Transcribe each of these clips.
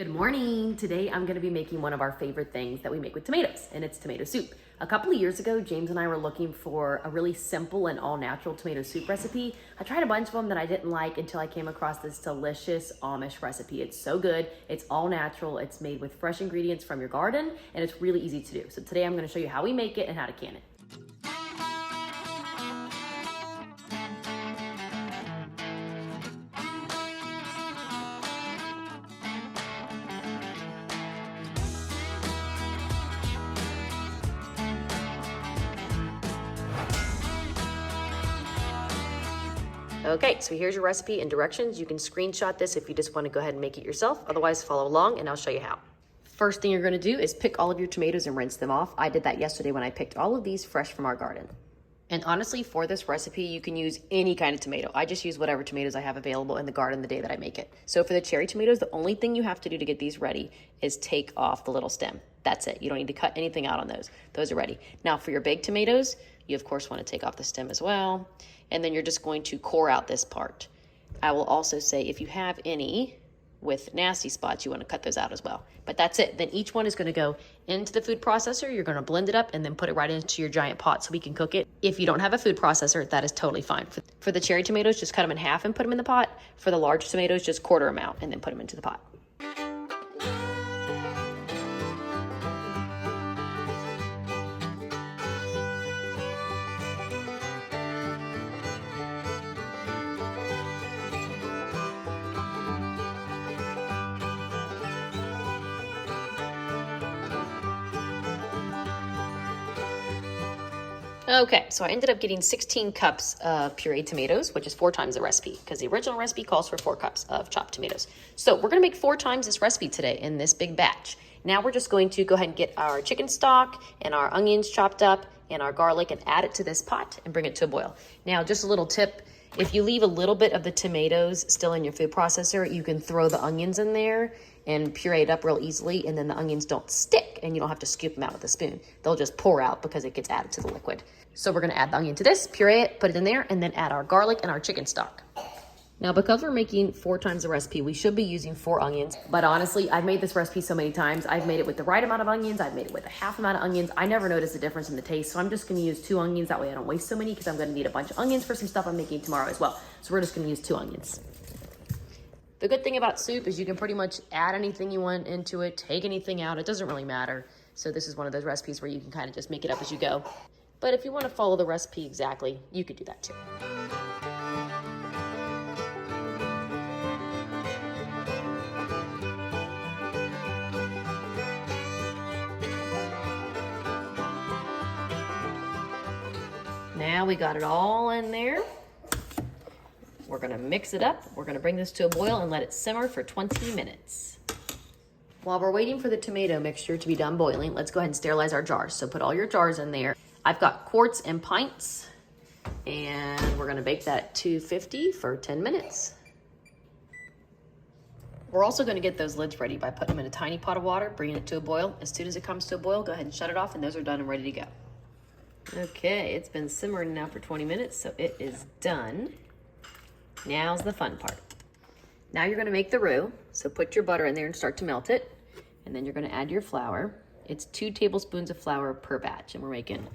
Good morning. Today I'm going to be making one of our favorite things that we make with tomatoes, and it's tomato soup. A couple of years ago, James and I were looking for a really simple and all-natural tomato soup recipe. I tried a bunch of them that I didn't like until I came across this delicious Amish recipe. It's so good. It's all natural. It's made with fresh ingredients from your garden, and it's really easy to do. So today I'm going to show you how we make it and how to can it. Okay, so here's your recipe and directions. You can screenshot this if you just want to go ahead and make it yourself. Otherwise, follow along and I'll show you how. First thing you're going to do is pick all of your tomatoes and rinse them off. I did that yesterday when I picked all of these fresh from our garden. And honestly, for this recipe, you can use any kind of tomato. I just use whatever tomatoes I have available in the garden the day that I make it. So for the cherry tomatoes, the only thing you have to do to get these ready is take off the little stem. That's it. You don't need to cut anything out on those. Those are ready. Now for your baked tomatoes, you of course want to take off the stem as well. And then you're just going to core out this part. I will also say if you have any with nasty spots, you want to cut those out as well. But that's it. Then each one is going to go into the food processor. You're going to blend it up and then put it right into your giant pot so we can cook it. If you don't have a food processor, that is totally fine. For the cherry tomatoes, just cut them in half and put them in the pot. For the large tomatoes, just quarter them out and then put them into the pot. Okay, so I ended up getting 16 cups of pureed tomatoes, which is 4 times the recipe, because the original recipe calls for 4 cups of chopped tomatoes. So we're gonna make 4 times this recipe today in this big batch. Now we're just going to go ahead and get our chicken stock and our onions chopped up and our garlic and add it to this pot and bring it to a boil. Now, just a little tip, if you leave a little bit of the tomatoes still in your food processor, you can throw the onions in there and puree it up real easily, and then the onions don't stick and you don't have to scoop them out with a spoon. They'll just pour out because it gets added to the liquid. So we're gonna add the onion to this, puree it, put it in there, and then add our garlic and our chicken stock. Now, because we're making 4 times the recipe, we should be using 4 onions. But honestly, I've made this recipe so many times. I've made it with the right amount of onions. I've made it with a half amount of onions. I never noticed a difference in the taste. So I'm just gonna use 2 onions. That way I don't waste so many because I'm gonna need a bunch of onions for some stuff I'm making tomorrow as well. So we're just gonna use 2 onions. The good thing about soup is you can pretty much add anything you want into it, take anything out. It doesn't really matter. So this is one of those recipes where you can kind of just make it up as you go. But if you want to follow the recipe exactly, you could do that too. Now we got it all in there. We're gonna mix it up. We're gonna bring this to a boil and let it simmer for 20 minutes. While we're waiting for the tomato mixture to be done boiling, let's go ahead and sterilize our jars. So put all your jars in there. I've got quarts and pints, and we're gonna bake that at 250 for 10 minutes. We're also gonna get those lids ready by putting them in a tiny pot of water, bringing it to a boil. As soon as it comes to a boil, go ahead and shut it off, and those are done and ready to go. Okay, it's been simmering now for 20 minutes, so it is done. Now's the fun part. Now you're gonna make the roux. So put your butter in there and start to melt it. And then you're gonna add your flour. It's 2 tablespoons of flour per batch, and we're making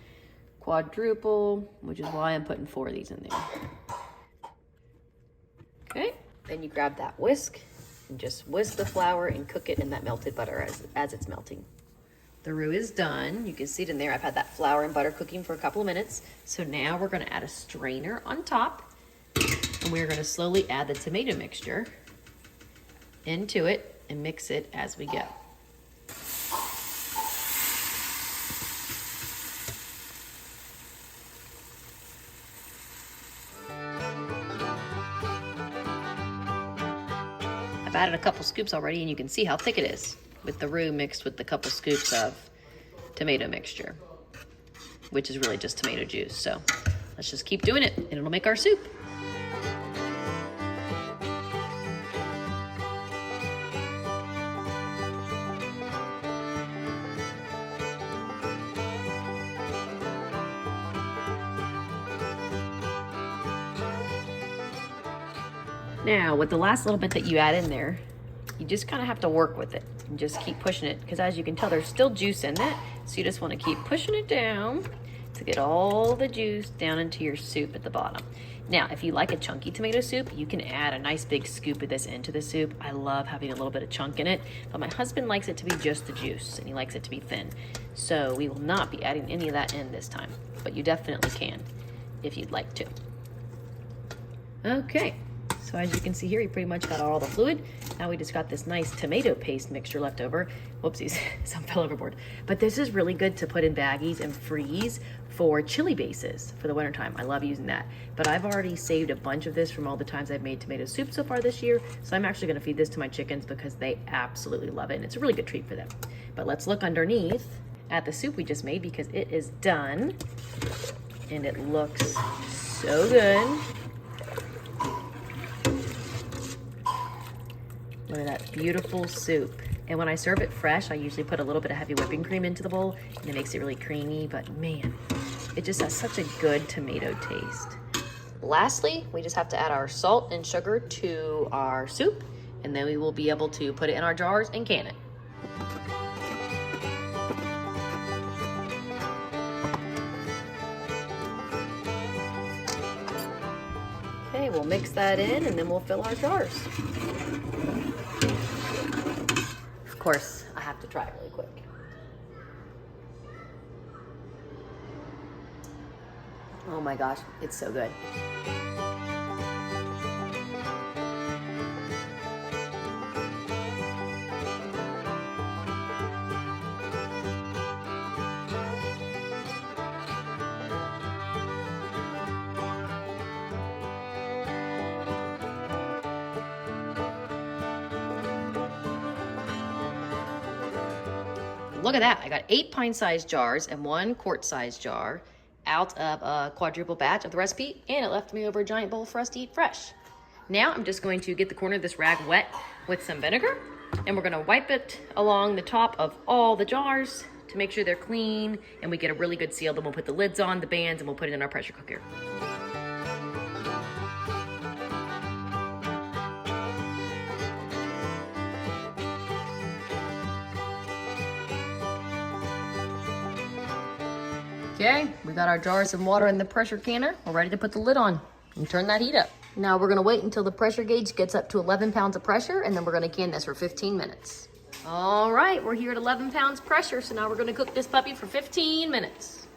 quadruple, which is why I'm putting 4 of these in there. Okay, then you grab that whisk and just whisk the flour and cook it in that melted butter as it's melting. The roux is done. You can see it in there. I've had that flour and butter cooking for a couple of minutes. So now we're gonna add a strainer on top, and we're gonna slowly add the tomato mixture into it and mix it as we go. I've added a couple scoops already, and you can see how thick it is with the roux mixed with the couple scoops of tomato mixture, which is really just tomato juice. So let's just keep doing it and it'll make our soup. Now, with the last little bit that you add in there, you You just kind of have to work with it and just keep pushing it, because as you can tell, there's still juice in it. So you just want to keep pushing it down to get all the juice down into your soup at the bottom. Now, if you like a chunky tomato soup, you can add a nice big scoop of this into the soup. I love having a little bit of chunk in it, but my husband likes it to be just the juice, and he likes it to be thin. So we will not be adding any of that in this time, but you definitely can if you'd like to. Okay, so as you can see here, we pretty much got all the fluid. Now we just got this nice tomato paste mixture left over. Whoopsies, some fell overboard. But this is really good to put in baggies and freeze for chili bases for the wintertime. I love using that. But I've already saved a bunch of this from all the times I've made tomato soup so far this year. So I'm actually gonna feed this to my chickens because they absolutely love it. And it's a really good treat for them. But let's look underneath at the soup we just made because it is done. And it looks so good. Look at that beautiful soup. And when I serve it fresh, I usually put a little bit of heavy whipping cream into the bowl and it makes it really creamy, but man, it just has such a good tomato taste. Lastly, we just have to add our salt and sugar to our soup, and then we will be able to put it in our jars and can it. Okay, we'll mix that in and then we'll fill our jars. Of course, I have to try it really quick. Oh my gosh, it's so good. Look at that, I got 8 pint-sized jars and 1 quart-sized jar out of a quadruple batch of the recipe, and it left me over a giant bowl for us to eat fresh. Now I'm just going to get the corner of this rag wet with some vinegar, and we're gonna wipe it along the top of all the jars to make sure they're clean and we get a really good seal. Then we'll put the lids on, the bands, and we'll put it in our pressure cooker. Okay, we got our jars of water in the pressure canner. We're ready to put the lid on and turn that heat up. Now we're gonna wait until the pressure gauge gets up to 11 pounds of pressure, and then we're gonna can this for 15 minutes. All right, we're here at 11 pounds pressure, so now we're gonna cook this puppy for 15 minutes.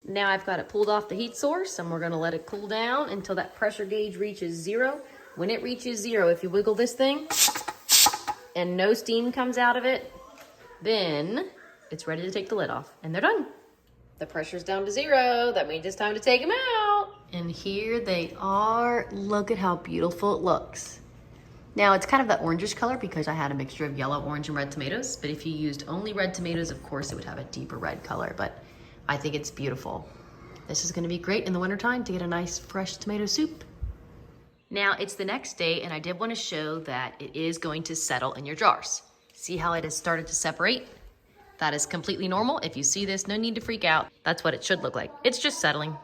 Now I've got it pulled off the heat source, and we're gonna let it cool down until that pressure gauge reaches 0. When it reaches 0, if you wiggle this thing and no steam comes out of it, then it's ready to take the lid off, and they're done. The pressure's down to 0. That means it's time to take them out. And here they are. Look at how beautiful it looks. Now it's kind of that orangish color because I had a mixture of yellow, orange, and red tomatoes. But if you used only red tomatoes, of course it would have a deeper red color, but I think it's beautiful. This is gonna be great in the wintertime to get a nice fresh tomato soup. Now it's the next day, and I did want to show that it is going to settle in your jars. See how it has started to separate? That is completely normal. If you see this, no need to freak out. That's what it should look like. It's just settling.